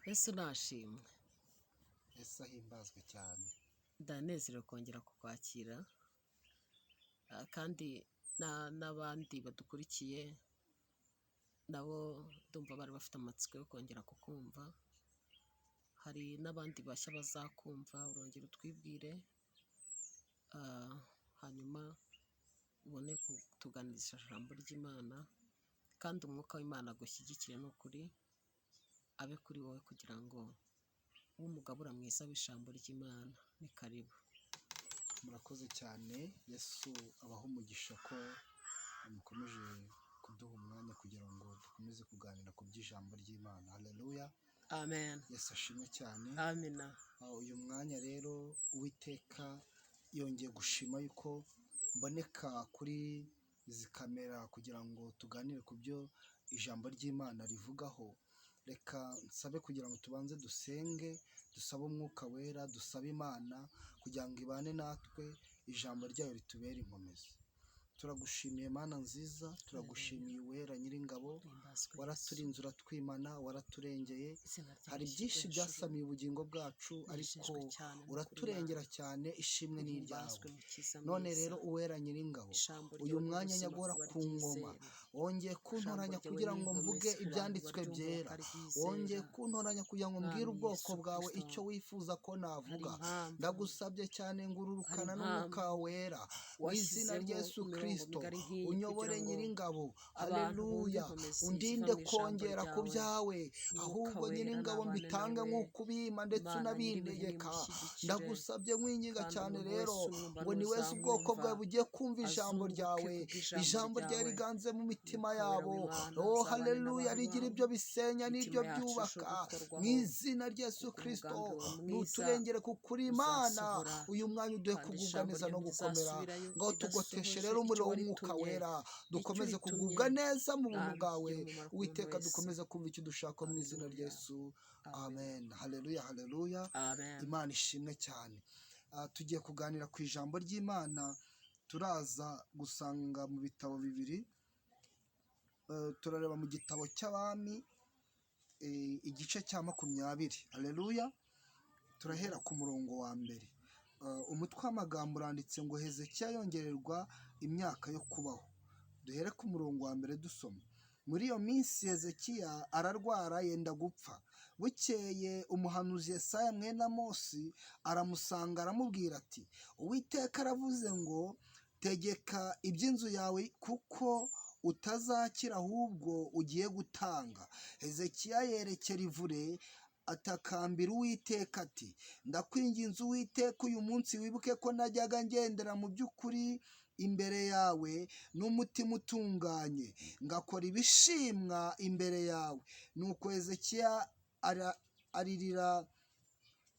Yesu nashimwe. Yesu ahimbazwe cyane. Ndanezerewe kongera kukwakira, kandi n'abandi badukurikiye nabo ndumva bari bafite amatsiko yo kongera kukumva. Hari n'abandi bashya bazakumva, urongera utwibwire, hanyuma ubone kutuganiriza ijambo ry'Imana, kandi umwuka w'Imana agushyigikire ni ukuri, abe kuri wowe kugira ngo ube umugabura mwiza w'ijambo ry'Imana. Ni karibu. Murakoze cyane. Yesu abaho umugisha ko mukomeje kuduha umwanya kugira ngo dukomeze kuganira ku by'ijambo ry'Imana. Haleluya. Amen. Yesu ashimwe cyane. Amina. Uyu mwanya rero Uwiteka yongeye gushima yuko mboneka kuri izi kamera kugira ngo tuganire ku byo ijambo ry'Imana rivugaho. Reka nsabe kugira ngo tubanze dusenge, dusabe umwuka wera, dusabe Imana kugira ngo ibane natwe, ijambo ryayo ritubere inkomezi. Turagushimiye Mana nziza, turagushimiye Uwera Nyiringabo, waraturinze uratwimana, waraturengeye. Hari byinshi byasamiye ubugingo bwacu, ariko uraturengera cyane, ishimwe ni iryawe. None rero Uwera Nyiringabo, uyu mwanya nyagora ku ngoma, wongeye kuntoranya kugira ngo mvuge ibyanditswe byera, wongeye kuntoranya kugira ngo mbwire ubwoko bwawe icyo wifuza ko navuga. Ndagusabye cyane ngo ururukana n'umwuka wera, mu izina rya Yesu Kristo, unyobore Nyiringabo. Haleluya. Undinde kongera ku byawe, ahubwo Nyiringabo mbitange nk'uko ubima ndetse unabintegeka. Ndagusabye nkwinginga cyane rero ngo ni wese ubwoko bwawe bugiye kumva ijambo ryawe, ijambo ryawe riganze mu mitima yabo. Haleluya. Rigira ibyo bisenya n'ibyo byubaka, mu izina rya Yesu Kristo. Nuturengere kukuri Imana, uyu mwanya uduhe kugubwa neza no gukomera. Ngaho tugoteshe rero umuriro w'umwuka wera, dukomeze kugubwa neza mu buntu bwawe. Uwiteka dukomeze kumva icyo dushaka mu izina rya Yesu. Amen. Haleluya, haleluya. Imana ishimwe cyane. Tugiye kuganira ku ijambo ry'Imana, turaza gusanga mu bitabo bibiri. Turareba mu gitabo cy'Abami, igice cya 20. Haleluya. Turahera ku murongo wa mbere. Umutwe w'amagambo uranditse ngo Hezekiya yongererwa imyaka yo kubaho. Duhere ku murongo wa mbere dusoma. Muri iyo minsi Hezekiya ararwara yenda gupfa. Bukeye umuhanuzi Yesaya mwene Amosi aramusanga aramubwira ati, Uwiteka aravuze ngo tegeka iby'inzu yawe kuko utazakira ahubwo ugiye gutanga. Hezekiya yerekera ivure atakambira Uwiteka ati, ndakwinginze Uwiteka, uyu munsi wibuke ko najyaga ngendera mu by'ukuri imbere yawe n'umutima utunganye, ngakora ibishimwa imbere yawe. Nuko Hezekiya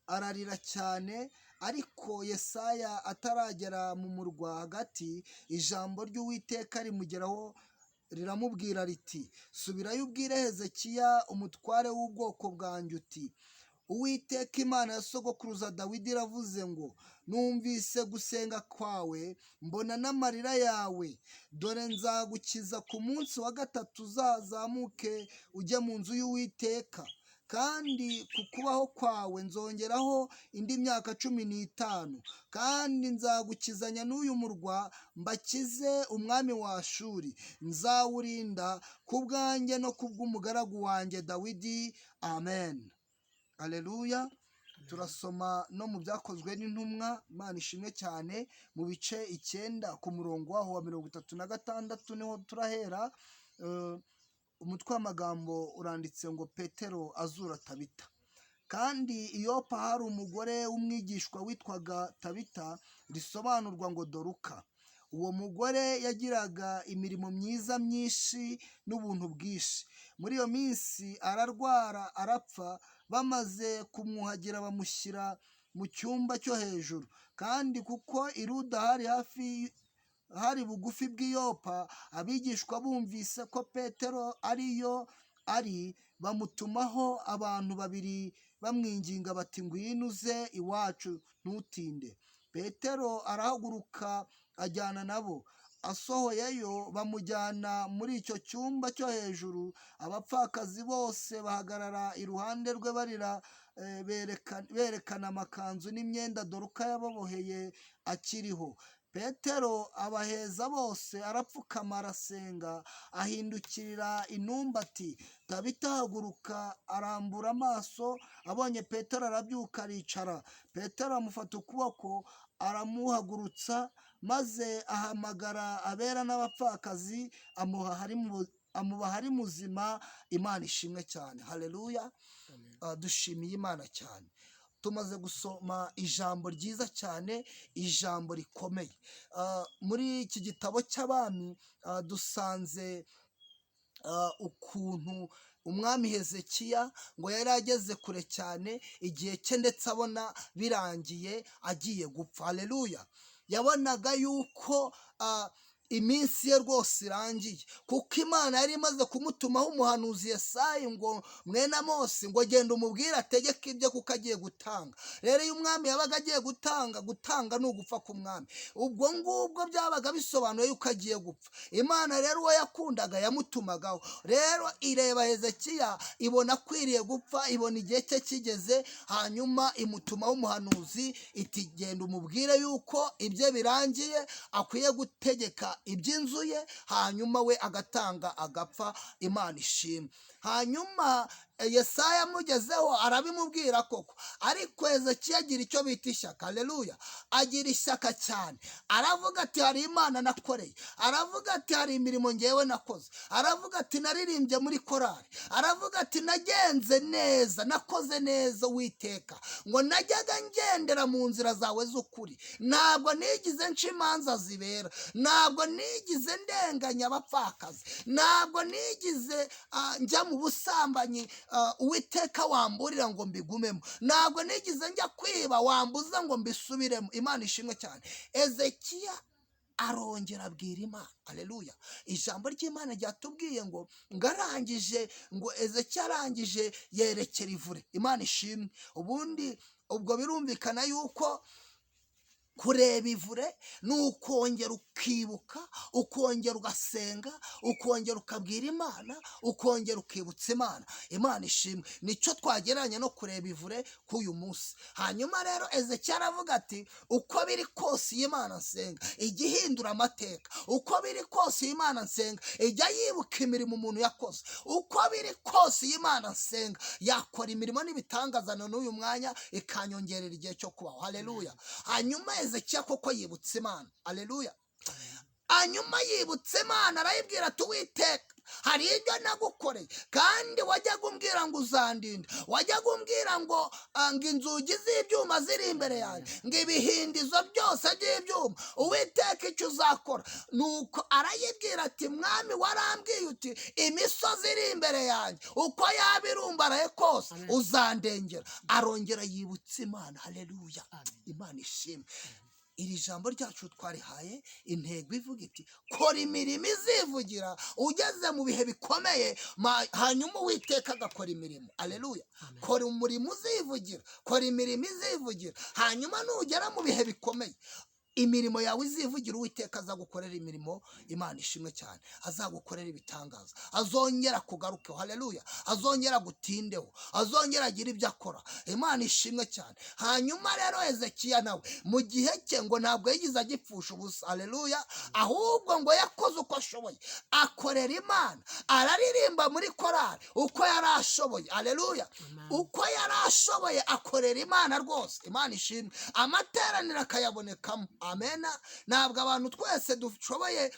ararira cyane. Ariko Yesaya ataragera mu murwa hagati, ijambo ry'Uwiteka rimugeraho riramubwira riti, subirayo ubwire Hezekiya umutware w'ubwoko bwanjye uti, Uwiteka Imana ya sogokuruza Dawidi iravuze ngo, numvise gusenga kwawe, mbona n'amarira yawe. Dore nzagukiza ku munsi wa gatatu, uzazamuke ujye mu nzu y'Uwiteka, kandi ku kubaho kwawe nzongeraho indi myaka 15, kandi nzagukizanya n'uyu murwa, mbakize umwami wa Ashuri. Nzawurinda ku bwanjye no ku bw'umugaragu wanjye Dawidi. Amen. Haleluya. Turasoma no mu byakozwe n'intumwa. Imana ishimwe cyane. Mu bice 9 ku murongo waho wa 36 niho turahera. Umutwe w'amagambo uranditse ngo Petero azura Tabita. Kandi i Yopa hari umugore w'umwigishwa witwaga Tabita, risobanurwa ngo Doruka. Uwo mugore yagiraga imirimo myiza myinshi n'ubuntu bwinshi. Muri iyo minsi ararwara arapfa. Bamaze kumwuhagira bamushyira mu cyumba cyo hejuru. Kandi kuko i Luda hari bugufi bw'i Yopa, abigishwa bumvise ko Petero ariyo ari, bamutumaho abantu 2 bamwinginga bati, ngwino uze iwacu ntutinde. Petero arahaguruka ajyana nabo. asohoyeyo bamujyana muri icyo cyumba cyo hejuru, abapfakazi bose bahagarara iruhande rwe barira, berekana amakanzu n'imyenda Doruka yababoheye akiriho. Petero abaheza bose, arapfukama arasenga, ahindukirira intumbi ati, Tabita haguruka. Arambura amaso, abonye Petero arabyuka aricara. Petero amufata ukuboko aramuhagurutsa, maze ahamagara abera n'abapfakazi, amubaha ari muzima. Imana ishimwe cyane. Haleluya. Dushimiye Imana cyane. Tumaze gusoma ijambo ryiza cyane, ijambo rikomeye. Muri iki gitabo cy'Abami dusanze ukuntu umwami Hezekiya ngo yari ageze kure cyane, igihe cye ndetse abona birangiye agiye gupfa. Haleluya. Yabonaga yuko iminsi ye rwose irangiye, kuko Imana yari imaze kumutumaho umuhanuzi Yesayi ngo mwene Amosi ngo genda umubwire ategeke ibyo kuko agiye gutanga. Rero iyo umwami yabaga agiye gutanga ni ugupfa k'umwami. Ubwo ngubwo byabaga bisobanuye yuko agiye gupfa. Imana rero uwo yakundaga yamutumagaho. Rero ireba Hezekiya ibona akwiriye gupfa, ibona igihe cye kigeze, hanyuma imutumaho umuhanuzi iti genda umubwire yuko ibye birangiye, akwiye gutegeka iby'inzu ye, hanyuma we agatanga agapfa. Imana ishimwe. Hanyuma Yesaya amugezeho arabimubwira koko, ariko Hezekiya agira icyo bita ishyaka. Haleluya. Agira ishyaka cyane, aravuga ati hari Imana nakoreye, aravuga ati hari imirimo ngewe nakoze, aravuga ati naririmbye muri korari, aravuga ati nagenze neza, nakoze neza Uwiteka, ngo najyaga ngendera mu nzira zawe z'ukuri, ntabwo nigize nca imanza zibera, ntabwo nigize ndenganya abapfakazi, ntabwo nigize njya mu busambanyi Uwiteka wamburira ngo mbigumemo, ntabwo nigize njya kwiba wambuza ngo mbisubiremo. Imana ishimwe cyane. Hezekiya arongera abwira Imana. Haleluya. Ijambo ry'Imana ryatubwiye ngo arangije, ngo Hezekiya arangije yerekera ivure. Imana ishimwe. Ubundi ubwo birumvikana yuko kureba ivure ni ukongera ukibuka, ukongera ugasenga, ukongera ukabwira Imana, ukongera ukibutsa Imana. Imana ishimwe. Nicyo twagereranya no kureba ivure k'uyu munsi. Hanyuma rero Hezekiya aravuga ati uko biri kose iyi Imana nsenga ijya ihindura amateka, uko biri kose iyi Imana nsenga ijya yibuka imirimo umuntu yakoze, uko biri kose iyi Imana nsenga yakora imirimo n'ibitangaza n'uyu mwanya ikanyongerera igihe cyo kubaho. Haleluya. Hanyuma Hezekiya koko yibutse Imana. Haleluya. Hanyuma yibutse Imana arayibwira ati Uwiteka, hari ibyo nagukoreye kandi wajyaga umbwira ngo uzandinda, wajyaga umbwira ngo inzugi z'ibyuma ziri imbere yanjye, ngo ibihindizo byose by'ibyuma, Uwiteka icyo uzakora. Nuko arayibwira ati mwami warambwiye uti imisozi iri imbere yanjye uko yaba irumbaraye kose uzandengera. Arongera yibutse Imana. Haleluya. Imana ishimwe. Iri jambo ryacu twarihaye intego ivuga iti kora imirimo izivugira ugeze mu bihe bikomeye, hanyuma Uwiteka agakora imirimo. Haleluya. Kora umurimo uzivugira, kora imirimo izivugira, hanyuma nugera mu bihe bikomeye imirimo yawe izivugira, Uwiteka azagukorera imirimo. Imana ishimwe cyane. Azagukorera ibitangaza, azongera kugarukeho. Haleluya. Azongera gutindeho, azongera agira ibyo akora. Imana ishimwe cyane. Hanyuma rero Hezekiya nawe mu gihe cye ngo ntabwo yagize agipfusha ubusa. Haleluya. Ahubwo ngo yakoze uko ashoboye, akorera Imana, araririmba muri korari uko yari ashoboye. Haleluya. Uko yari ashoboye akorera Imana rwose. Imana ishimwe. Amateraniro akayabonekamo. Amena. Ntabwo abantu twese dushoboye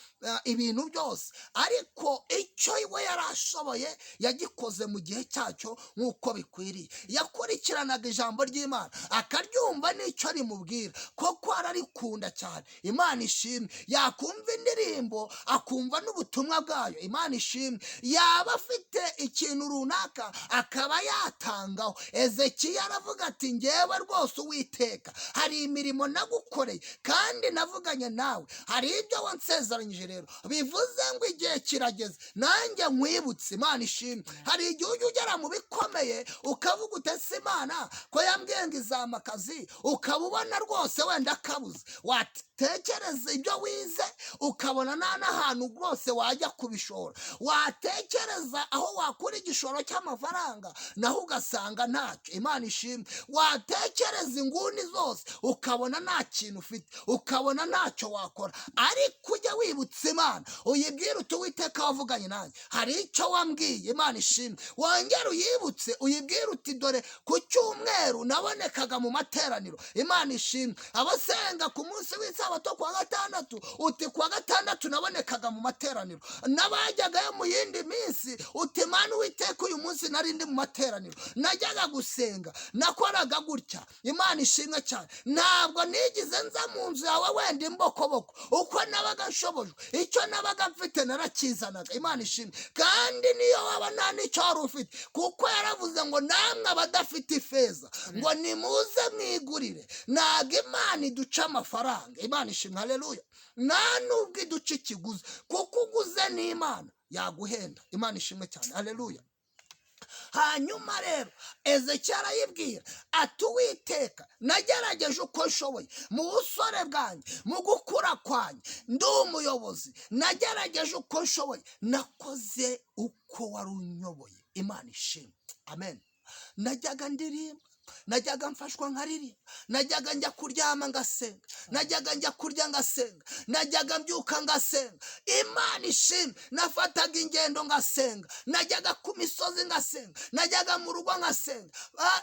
ibintu byose, ariko icyo we yari ashoboye yagikoze mu gihe cyacyo nk'uko bikwiriye. Yakurikiranaga ijambo ry'Imana akaryumva n'icyo rimubwira, koko ararikunda cyane. Imana ishimwe. Yakumva indirimbo akumva n'ubutumwa bwayo. Imana ishimwe. Yaba afite ikintu runaka akaba yatangaho. Hezekiya aravuga ati ngewe rwose Uwiteka hari imirimo nagukoreye kandi navuganye nawe, hari ibyo wansezeranyije. Rero bivuze ngo igihe kirageze nanjye nkwibutse. Imana ishimwe. Hari igihe ujya ugera mu bikomeye ukavuga utese Imana ko yambwiye ngo izampa akazi, ukaba ubona rwose wenda akabuze, wati watekereza ibyo wize ukabona nta n'ahantu rwose wajya kubishora, watekereza aho wakura igishoro cy'amafaranga naho ugasanga ntacyo. Imana ishimwe. Watekereza inguni zose ukabona nta kintu ufite, ukabona ntacyo wakora, ariko ujya wibutsa Imana, uyibwire uti Uwiteka wavuganye nanjye, hari icyo wambwiye. Imana ishimwe. Wongere uyibutse, uyibwire uti dore ku cyumweru nabonekaga mu materaniro. Imana ishimwe. Abasenga ku munsi w'isabato kuwa gatandatu, uti kuwa gatandatu nabonekaga mu materaniro. N'abajyagayo mu yindi minsi, uti Mana Uwiteka uyu munsi nari ndi mu materaniro, najyaga gusenga, nakoraga gutya. Imana ishimwe cyane. Ntabwo nigize nza mu nzu yawe wenda imbokoboko, uko nabaga nshobojwe, icyo nabaga mfite narakizanaga. Imana ishimwe. Kandi niyo waba nta n'icyo wari ufite, kuko yaravuze ngo namwe abadafite ifeza ngo nimuze mwigurire. Ntabwo Imana iduca amafaranga. Imana ishimwe. Haleluya. Nta nubwo iduca ikiguzi, kuko uguze n'Imana yaguhenda. Imana ishimwe cyane. Haleluya. Hanyuma rero Ezekiya arayibwira ati Uwiteka, nagerageje uko nshoboye mu busore bwanjye, mu gukura kwanjye, ndi umuyobozi, nagerageje uko nshoboye, nakoze uko wari unyoboye. Imana ishimwe. Amen. Najyaga ndirimba, najyaga mfashwa nkaririmba, najyaga njya kuryama ngasenga, najyaga njya kurya ngasenga, najyaga mbyuka ngasenga. Imana ishimwe. Nafataga ingendo ngasenga, najyaga ku misozi ngasenga, najyaga mu rugo ngasenga.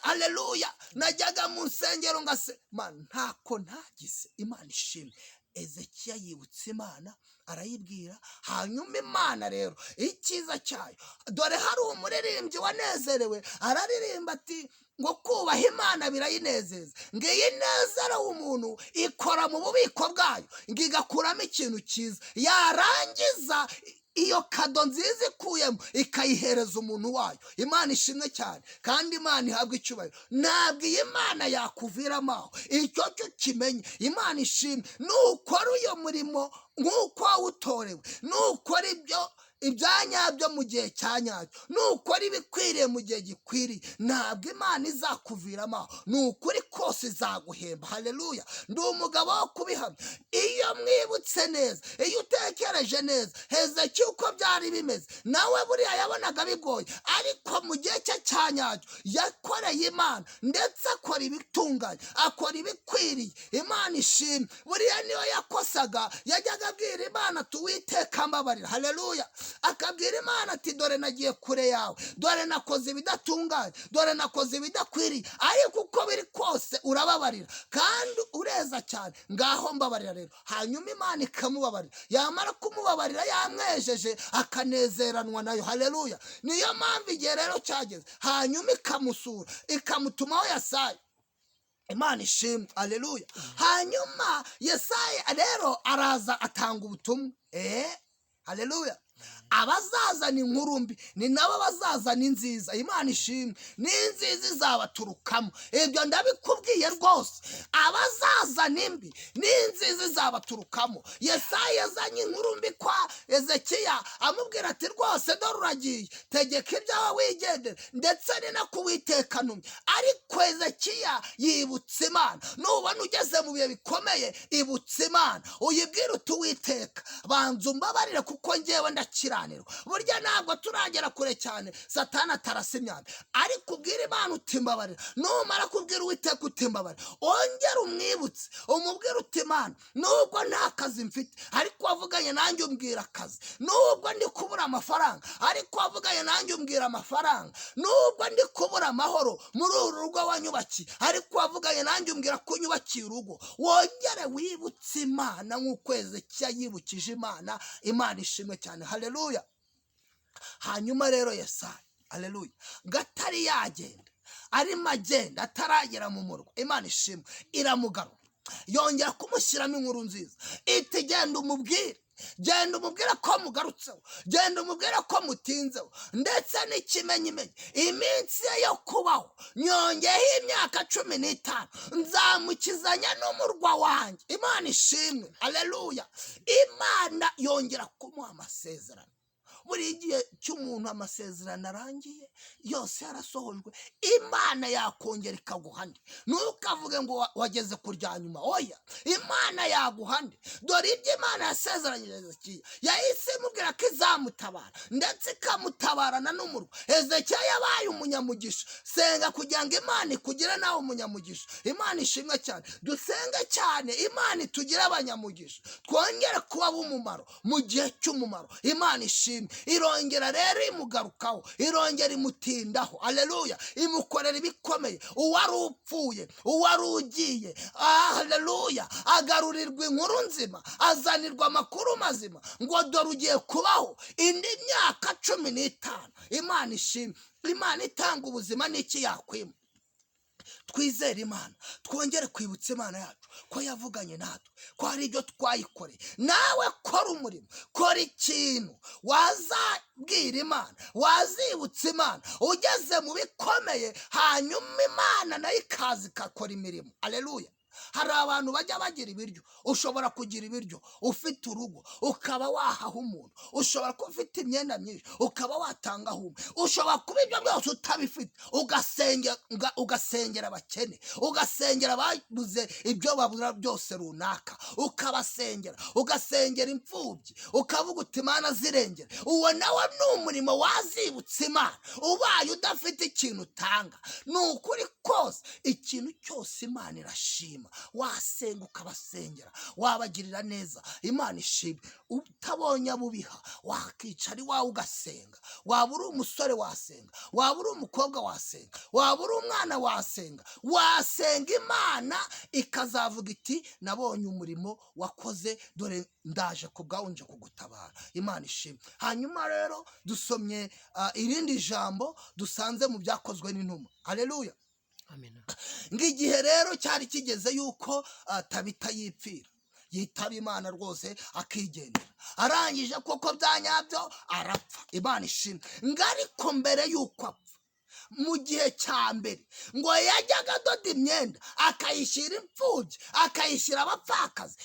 Haleluya. Najyaga mu nsengero ngasenga. Imana ntako ntagize. Imana ishimwe. Ezekiya yibutse Imana, arayibwira. Hanyuma Imana rero icyiza cyayo, dore hari umuririmbyi wanezerewe, araririmba ati ngo kubaha Imana birayinezeza, ngo iyi nezera w'umuntu ikora mu bubiko bwayo, ngo igakuramo ikintu cyiza, yarangiza iyo kado nziza ikuyemo ikayihereza umuntu wayo. Imana ishimwe cyane. Kandi Imana ihabwa icyubahiro. Ntabwo iyi Mana yakuviramo aho, icyo cyo kimenye. Imana ishimwe. Nukora uyo murimo nk'uko wawutorewe, nukora ibyanyabyo mu gihe cya nyacyo, nukora ibikwiriye mu gihe gikwiriye, ntabwo Imana izakuviramo aho. Ni ukuri kose izaguhemba. Haleluya. Ndi umugabo wo kubihamya. Iyo mwibutse neza, iyo utekereje neza Hezekiya uko byari bimeze, nawe buriya yabonaga bigoye, ariko mu gihe cye cya nyacyo yakoreye Imana, ndetse akora ibitunganye, akora ibikwiriye. Imana ishimwe. Buriya niyo yakosaga, yajyaga abwira Imana ati Uwiteka mbabarira. Haleluya. Akabwira Imana ati dore nagiye kure yawe, dore nakoze ibidatunganye, dore nakoze ibidakwiriye, ariko uko biri kose urababarira kandi ureza cyane, ngaho mbabarira rero. Hanyuma Imana ikamubabarira, yamara kumubabarira yamwejeje akanezeranwa nayo. Haleluya. Niyo mpamvu igihe rero cyageze, hanyuma ikamusura, ikamutumaho Yesaya. Imana ishimwe. Haleluya. Hanyuma Yesaya rero araza atanga ubutumwa. Haleluya. Abazazana inkuru mbi ni nabo bazazana inziza. Imana ishimwe. N'inziza izabaturukamo. Ibyo ndabikubwiye rwose. Abazazana imbi n'inziza izabaturukamo. Yesaya yazanye inkuru mbi kwa Ezekiya, amubwira ati rwose dore uragiye, tegeka ibyawe wigendere, ndetse ni no kuwiteka numye. Ariko Ezekiya yibutse Imana. Nubona ugeze mu bihe bikomeye, ibutse Imana, uyibwire uti Uwiteka banza umbabarire kuko njyewe ndakiranirwa. Burya ntabwo turagera kure cyane, Satani atarasa imyambi, ariko ubwire Imana uti mbabarira. Numara kubwira Uwiteka uti mbabarira, ongera umwibutse, umubwire uti Imana, nubwo nta kazi mfite, ariko wavuganye nanjye umbwira akazi. Nubwo ndi kubura amafaranga, ariko wavuganye nanjye umbwira amafaranga. Nubwo ndi kubura amahoro muri uru rugo wanyubakiye, ariko wavuganye nanjye umbwira ko unyubakiye urugo. Wongere wibutse Imana nk'uko Ezekiya yibukije Imana. Imana ishimwe cyane. Haleluya. Hanyuma rero Yesaya, haleluya, gatari yagenda, arimo agenda ataragera mu murwa, Imana ishimwe, iramugarura, yongera kumushyiramo inkuru nziza, iti genda umubwire, genda umubwire ko mugarutseho, genda umubwire ko mutinzeho, ndetse n'ikimenyimenyi iminsi ye yo kubaho nyongeyeho imyaka 15, nzamukizanya n'umurwa wanjye. Imana ishimwe. Haleluya. Imana yongera kumuha amasezerano. buri gihe cy'umuntu amasezerano arangiye yose yarasohojwe, Imana yakongera ikaguha andi. Ntukavuge ngo wageze ku rya nyuma, oya, Imana yaguha andi. Dore ibyo Imana yasezeranyije Hezekiya, yahise imubwira ko izamutabara ndetse ikamutabarana n'umurwa. Hezekiya yabaye umunyamugisha. Senga kugira ngo Imana ikugire nawe umunyamugisha. Imana ishimwe cyane. Dusenge cyane Imana itugire abanyamugisha, twongere kuba b'umumaro mu gihe cy'umumaro. Imana ishimwe. Irongera rero imugarukaho, irongera imutindaho, aleluya, imukorera ibikomeye. Uwari upfuye, uwari ugiye, aleluya, agarurirwa inkuru nzima, azanirwa amakuru mazima ngo dore ugiye kubaho indi myaka 15. Imana ishimwe. Imana itanga ubuzima, n'iki yakwima? Twizere Imana, twongere kwibutsa Imana yacu ko yavuganye natwe, ko hari ibyo twayikoreye. Nawe kora umurimo, kora ikintu wazabwira Imana, wazibutsa Imana ugeze mu bikomeye, hanyuma Imana nayo ikaza ikakora imirimo. Aleluya. Hari abantu bajya bagira ibiryo. Ushobora kugira ibiryo ufite urugo ukaba wahaha umuntu, ushobora kuba ufite imyenda myinshi ukaba watangaho umwe, ushobora kuba ibyo byose utabifite ugasengera abakene, ugasengera ababuze ibyo babura byose runaka, ukabasengera, ugasengera imfubyi, ukavuga uti Imana zirengera. Uwo nawe ni umurimo wazibutsa Imana. Ubaye udafite ikintu utanga, ni ukuri kose ikintu cyose Imana irashima. Wasenga ukabasengera, wabagirira neza, Imana ishimwe. Utabonye abubiha, wakicara iwawe ugasenga. Waba uri umusore wasenga, waba uri umukobwa wasenga, waba uri umwana wasenga, wasenga Imana ikazavuga iti nabonye umurimo wakoze, dore ndaje ku bwawe nje kugutabara. Imana ishimwe. Hanyuma rero dusomye irindi jambo dusanze mu byakozwe n'intumwa. Haleluya. Amen. Ng'igihe rero cyari kigeze yuko Tabita yipfira, yitaba Imana rwose akigendera. Arangije koko byanyabyo arapfa. Imana ishimwe. Ariko mbere yuko apfa, mu gihe cya mbere, ngo yajyaga adoda imyenda akayishyira imfubyi, akayishyira abapfakazi,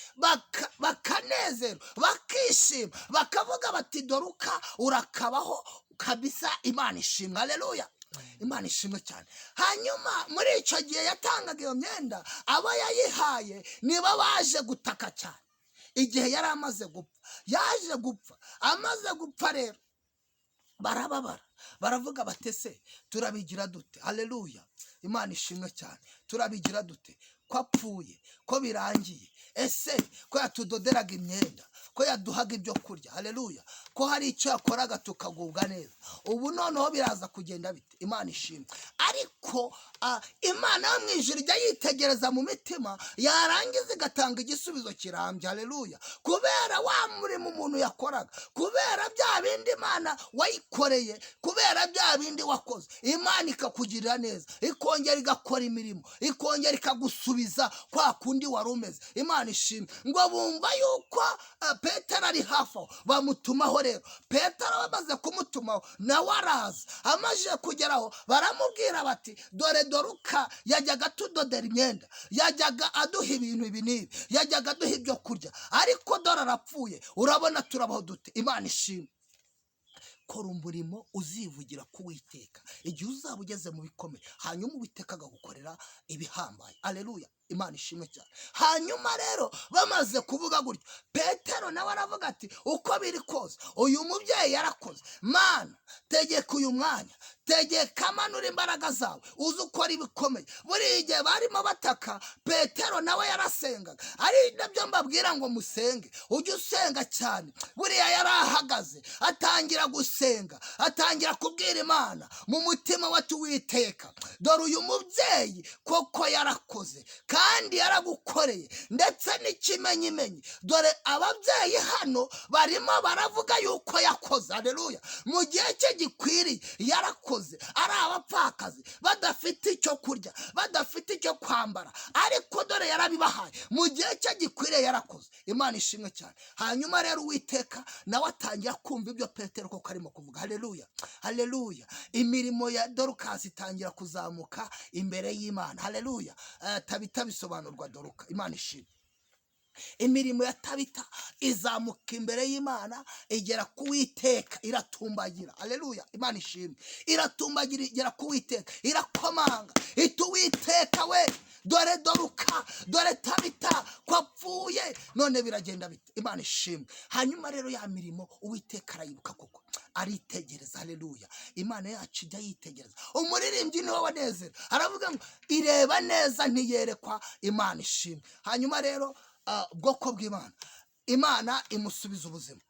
bakanezerwa, bakishima, bakavuga bati doruka urakabaho kabisa. Imana ishimwe. Haleluya. Imana ishimwe cyane. Hanyuma muri icyo gihe yatangaga iyo myenda, aba yayihaye niba baje gutaka cyane. Igihe yari amaze gupfa, yaje gupfa. Amaze gupfa rero barababara, baravuga batese turabigira dute? Haleluya. Imana ishimwe cyane. Turabigira dute ko apfuye, ko birangiye? Ese ko yatudoderaga imyenda, ko yaduhaga ibyo kurya, haleluya, ko hari icyo yakoraga tukagubwa neza, ubu noneho biraza kugenda bite? Imana ishimwe. Ariko Imana yo mu ijuru ijya yitegereza mu mitima, yarangiza igatanga igisubizo kirambye. Haleluya. Kubera wa murimo umuntu yakoraga, kubera bya bindi Imana wayikoreye, kubera bya bindi wakoze, Imana ikakugirira neza, ikongera igakora imirimo, ikongera ikagusubiza kwa kundi wari umeze. Imana ishimwe. Ngo bumva yuko Petero ari hafi aho, bamutumaho. Rero Petero bamaze kumutumaho, nawe araza. Amaze kugeraho baramubwira bati dore doruka yajyaga atudodera imyenda, yajyaga aduha ibintu ibi n'ibi, yajyaga aduha ibyo kurya, ariko dore arapfuye, urabona turabaho dute? Imana ishimwe. Kora umurimo uzivugira ku Uwiteka igihe uzaba ugeze mu bikomeye, hanyuma Uwiteka agagukorera ibihambaye. Aleluya. Imana ishimwe cyane. Hanyuma rero bamaze kuvuga gutyo, Petero nawe aravuga ati uko biri kose uyu mubyeyi yarakoze. Mana tegeka uyu mwanya, tegeka manura imbaraga zawe, uzi ukora ibikomeye. Buri gihe barimo bataka, Petero nawe yarasengaga. Ari nabyo mbabwira ngo musenge, ujye usenga cyane. Buriya yari ahagaze atangira gusenga, atangira kubwira Imana mu mutima we ati Uwiteka, dore uyu mubyeyi koko yarakoze kandi yaragukoreye, ndetse n'ikimenyimenyi dore ababyeyi hano barimo baravuga yuko yakoze. Haleluya. Mu gihe cye gikwiriye yarakoze, ari abapfakazi badafite icyo kurya, badafite icyo kwambara, ariko dore yarabibahaye. Mu gihe cye gikwiriye yarakoze. Imana ishimwe cyane. Hanyuma rero Uwiteka nawe atangira kumva ibyo Petero koko arimo kuvuga. Haleluya. Haleluya. Imirimo ya Dorukasi itangira kuzamuka imbere y'Imana. Haleluya. Tabita bisobanurwa Doruka. Imana ishimwe. imirimo ya Tabita izamuka imbere y'Imana, igera ku Uwiteka, iratumbagira. Aleluya, Imana ishimwe. Iratumbagira igera ku Uwiteka, irakomanga iti Uwiteka we, dore Doruka, dore Tabita ko apfuye, none biragenda bite? Imana ishimwe. Hanyuma rero ya mirimo Uwiteka arayibuka koko, aritegereza. Haleluya, Imana yacu ijya yitegereza. Umuririmbyi niwe wanezera, aravuga ngo ireba neza ntiyerekwa. Imana ishimwe. Hanyuma rero ubwoko bw'Imana, Imana imusubiza ubuzima.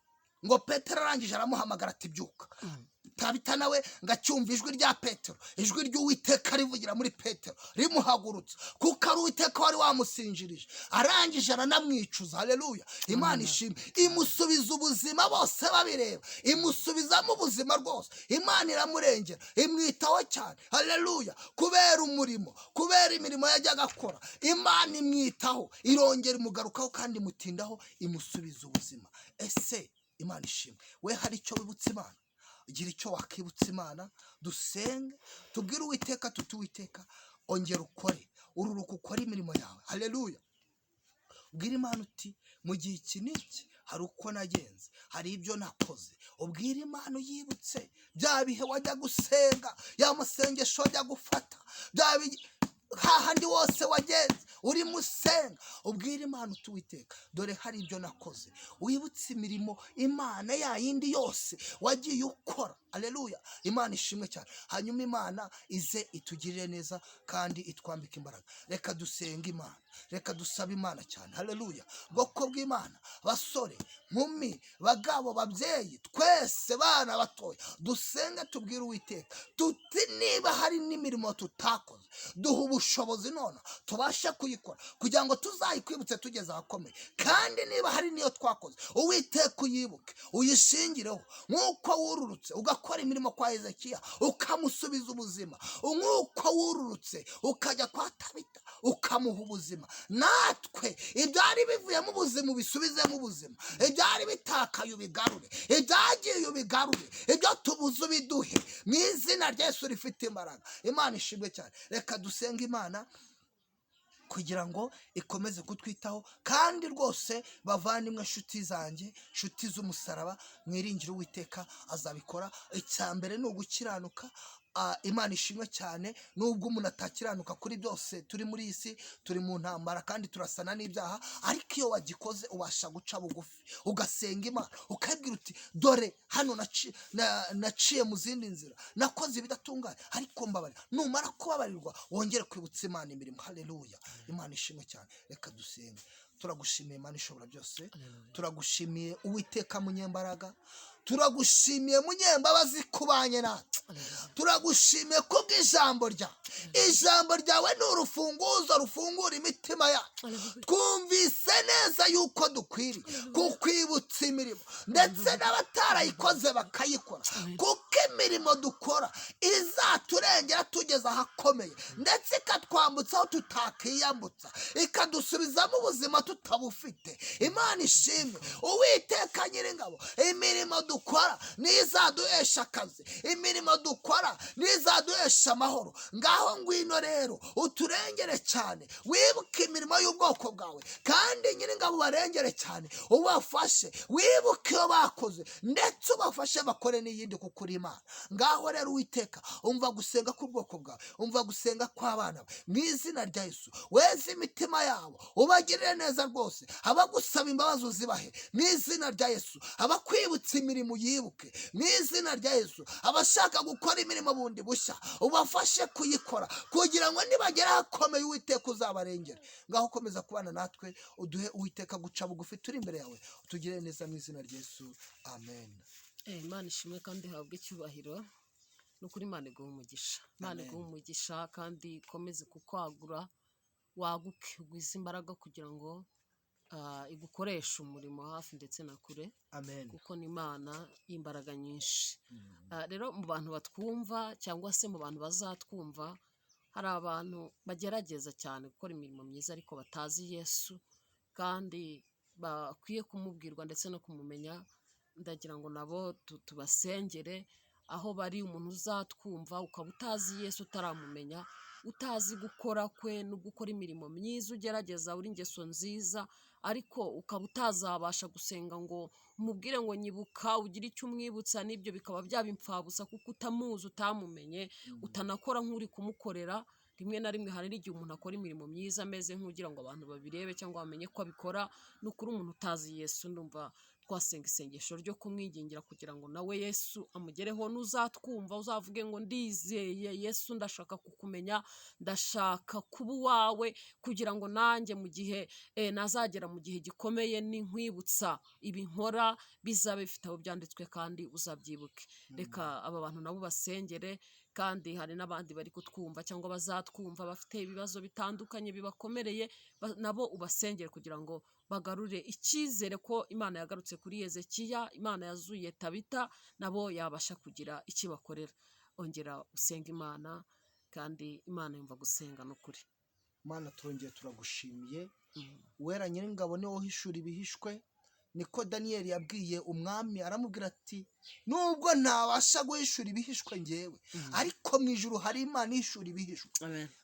Ngo Petero arangije aramuhamagara ati byuka. Tabita nawe ngacyumva ijwi rya Petero, ijwi ry'Uwiteka rivugira muri Petero rimuhagurutsa, kuko ari Uwiteka wari wamusinjirije. Arangije aranamwicuza. Haleluya, Imana ishimwe. Imusubiza ubuzima, bose babireba, imusubizamo ubuzima rwose. Imana iramurengera, imwitaho cyane. Haleluya, kubera umurimo, kubera imirimo yajyaga akora, Imana imwitaho, irongera imugarukaho kandi imutindaho, imusubiza ubuzima. Ese Imana ishimwe, we hari icyo wibutsa Imana? Gira icyo wakibutsa Imana. Dusenge tubwire Uwiteka tuti Uwiteka ongera ukore, ururuka ukore imirimo yawe. Haleluya, ubwire Imana uti mu gihe iki n'iki hari uko nagenze, hari ibyo nakoze. Ubwire Imana uyibutse bya bihe wajya gusenga, ya masengesho wajya gufata, bya hahandi wose wagenze uri musenga. Ubwire Imana uti Uwiteka dore hari ibyo nakoze. Wibutse imirimo Imana ya yindi yose wagiye ukora. Aleluya, Imana ishimwe cyane. Hanyuma Imana ize itugirire neza kandi itwambike imbaraga. Reka dusenge Imana, reka dusabe Imana cyane. Haleluya, bwoko bw'Imana, basore, nkumi, bagabo, babyeyi, twese bana batoya, dusenge tubwire Uwiteka tuti niba hari n'imirimo tutakoze, duha ubushobozi none tubashe kuyikora, kugira ngo tuzayikwibutse tugeze ahakomeye. Kandi niba hari niyo twakoze, Uwiteka uyibuke, uyishingireho, nk'uko wururutse ugakora imirimo kwa Hezekiya ukamusubiza ubuzima, nk'uko wururutse ukajya kwa Tabita ukamuha ubuzima. Natwe ibyari bivuyemo ubuzima ubisubizemo ubuzima, ibyari bitakaye ubigarure, ibyagiye ubigarure, ibyo tubuze ubiduhe, mu izina rya Yesu rifite imbaraga. Imana ishimwe cyane. Reka dusenge Imana kugira ngo ikomeze kutwitaho. Kandi rwose bavandimwe, nshuti zanjye, nshuti z'umusaraba, mwiringire Uwiteka azabikora. Icya mbere ni ugukiranuka. Imana ishimwe cyane. Nubwo umuntu atakiranuka kuri byose, turi muri iyi si, turi mu ntambara kandi turasana n'ibyaha, ariko iyo wagikoze ubasha guca bugufi ugasenga Imana, ukabwira uti dore hano naciye mu zindi nzira, nakoze ibidatunganye, ariko mbabarira. Numara kubabarirwa wongere kwibutsa Imana imirimo. Haleluya, Imana ishimwe cyane. Reka dusenge. Turagushimiye Imana ishobora byose, turagushimiye Uwiteka munyembaraga, turagushimiye munyembabazi kubanye natwe, turagushimiye kubw'ijambo ryawe. Ijambo ryawe ni urufunguzo rufungura imitima yacu. Twumvise neza yuko dukwiriye kukwibutsa imirimo, ndetse n'abatarayikoze bakayikora, kuko imirimo dukora izaturengera tugeze ahakomeye, ndetse ikatwambutsa aho tutakiyambutsa, ikadusubizamo ubuzima tutabufite. Imana ishimwe. Uwiteka Nyiringabo, imirimo dukora nizaduhesha akazi, imirimo dukora nizaduhesha amahoro. Ngaho ngwino rero uturengere cyane, wibuke imirimo y'ubwoko bwawe, kandi Nyiringabo ubarengere cyane, ubafashe, wibuke iyo bakoze, ndetse ubafashe bakore n'iyindi, kuko uri Imana. Ngaho rero Uwiteka, umva gusenga k'ubwoko bwawe, umva gusenga kw'abana bawe, mu izina rya Yesu. Weze imitima yabo, ubagirire neza rwose. Abagusaba imbabazi uzibahe, mu izina rya Yesu. Abakwibutsa imirimo uyibuke, mu izina rya Yesu. Abashaka gukora imirimo bundi bushya, ubafashe kuyikora, kugira ngo nibagera ahakomeye Uwiteka uzabarengere. Ngaho ukomeza kubana natwe, uduhe Uwiteka guca bugufi, turi imbere yawe, utugirire neza mu izina rya Yesu. Amen. Imana ishimwe kandi ihabwe icyubahiro. Nukuri Imana iguha umugisha, Imana iguha umugisha, kandi ikomeze kukwagura, waguke, ugwize imbaraga kugira ngo igukoresha umurimo hafi ndetse na kure. Amen. Kuko ni Imana y'imbaraga nyinshi. Rero mu bantu batwumva cyangwa se mu bantu bazatwumva, hari abantu bagerageza cyane gukora imirimo myiza ariko batazi Yesu, kandi bakwiye kumubwirwa ndetse no kumumenya. Ndagira ngo nabo tubasengere aho bari. Umuntu uzatwumva ukaba utazi Yesu, utaramumenya, utazi gukora kwe no gukora imirimo myiza, ugerageza uri ingeso nziza, ariko ukaba utazabasha gusenga ngo umubwire ngo nyibuka, ugire icyo umwibutsa, n'ibyo bikaba byaba impfabusa kuko utamuzi, utamumenye, utanakora nk'uri kumukorera. Rimwe na rimwe hari igihe umuntu akora imirimo myiza ameze nk'ugira ngo abantu babirebe cyangwa bamenye ko abikora. Ni ukuri umuntu utazi Yesu, ndumva twasenga isengesho ryo kumwigingira kugira ngo nawe Yesu amugereho. N'uzatwumva uzavuge ngo ndizeye Yesu, ndashaka kukumenya, ndashaka kuba uwawe, kugira ngo nanjye mu gihe nazagera mu gihe gikomeye ninkwibutsa ibi nkora bizabe bifite aho byanditswe kandi uzabyibuke. Reka aba bantu nabo basengere, kandi hari n'abandi bari kutwumva cyangwa bazatwumva bafite ibibazo bitandukanye bibakomereye, nabo ubasengere kugira ngo bagarure icyizere ko Imana yagarutse kuri Hezekiya, Imana yazuye Tabita, nabo yabasha kugira icyo bakorera. Ongera usenga Imana, kandi Imana yumva gusenga n'ukuri. Mana turongeye turagushimiye, wera nyiringabo niwe uhishura ibihishwe. Niko Daniyeli yabwiye umwami, aramubwira ati nubwo ntabasha guhishura ibihishwe ngewe, ariko mu ijuru hari Imana ihishura ibihishwe.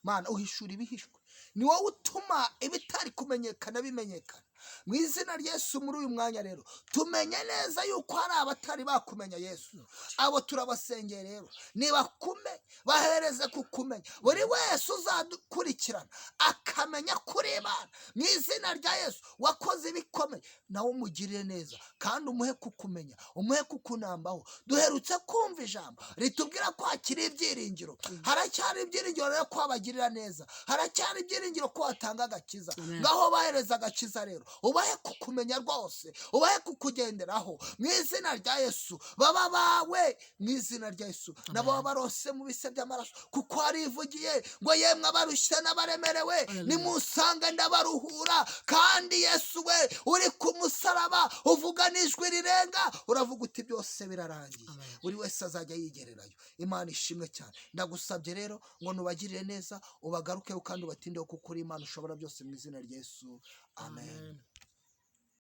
Mana uhishura ibihishwe, ni wowe utuma ibitari kumenyekana bimenyekana. Mu izina rya Yesu muri uyu mwanya rero tumenye neza yuko hari abatari bakumenya Yesu, abo turabasengeye rero nibakume, bahereze kukumenya. Buri wese uzadukurikirana akamenya kuri Imana, mu izina rya Yesu wakoze ibikomeye, nawe umugirire neza kandi umuhe kukumenya, umuhe kukunambaho. Duherutse kumva ijambo ritubwira ko hakiri ibyiringiro, haracyari ibyiringiro rero ko wabagirira neza, haracyari ibyiringiro ko watanga agakiza. Ngaho bahereza agakiza rero, ubahe kukumenya rwose, ubahe kukugenderaho mu izina rya Yesu. Baba bawe mu izina rya Yesu, nabo babarose mu bise by'amaraso, kuko harivugiye ngo yemwe abarushye n'abaremerewe nimusange ndabaruhura. Kandi Yesu we uri ku musaraba uvuga n'ijwi rirenga, uravuga uti byose birarangiye, buri wese azajya yigererayo. Imana ishimwe cyane. Ndagusabye rero ngo nubagirire neza, ubagarukeho kandi ubatindeho, kuko uri Imana ushobora byose, mu izina rya Yesu. Amen.